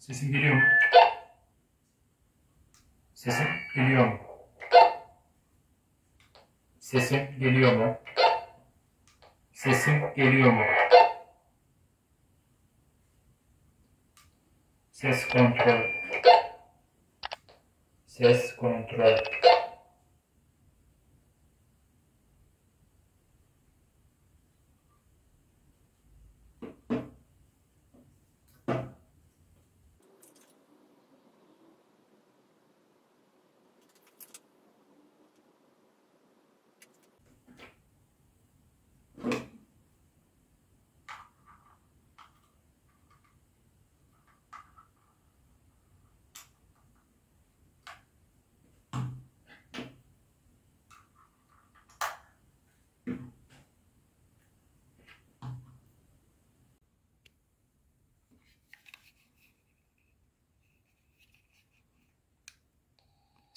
Sesim geliyor mu? Sesim geliyor mu? Sesim geliyor mu? Sesim geliyor mu? Ses kontrol. Ses kontrol.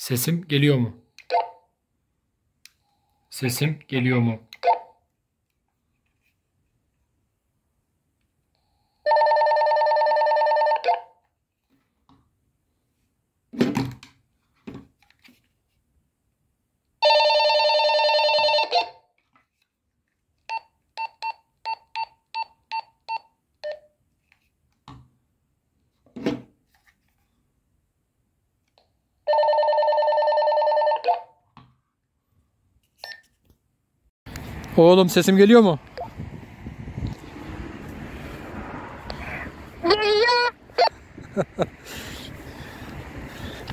Sesim geliyor mu? Sesim geliyor mu? Oğlum sesim geliyor mu? Geliyor.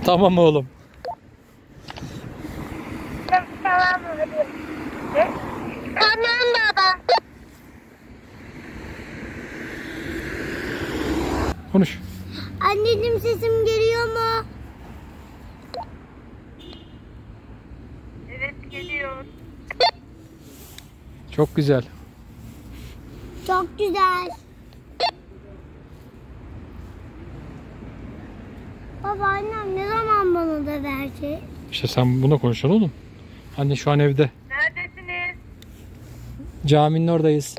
Tamam oğlum. Tamam babacığım. Tamam baba. Konuş. Anneciğim sesim geliyor mu? Evet geliyor. Çok güzel. Çok güzel. Baba annem ne zaman bana da verecek? İşte sen buna konuşacaksın oğlum. Anne şu an evde. Neredesiniz? Caminin oradayız.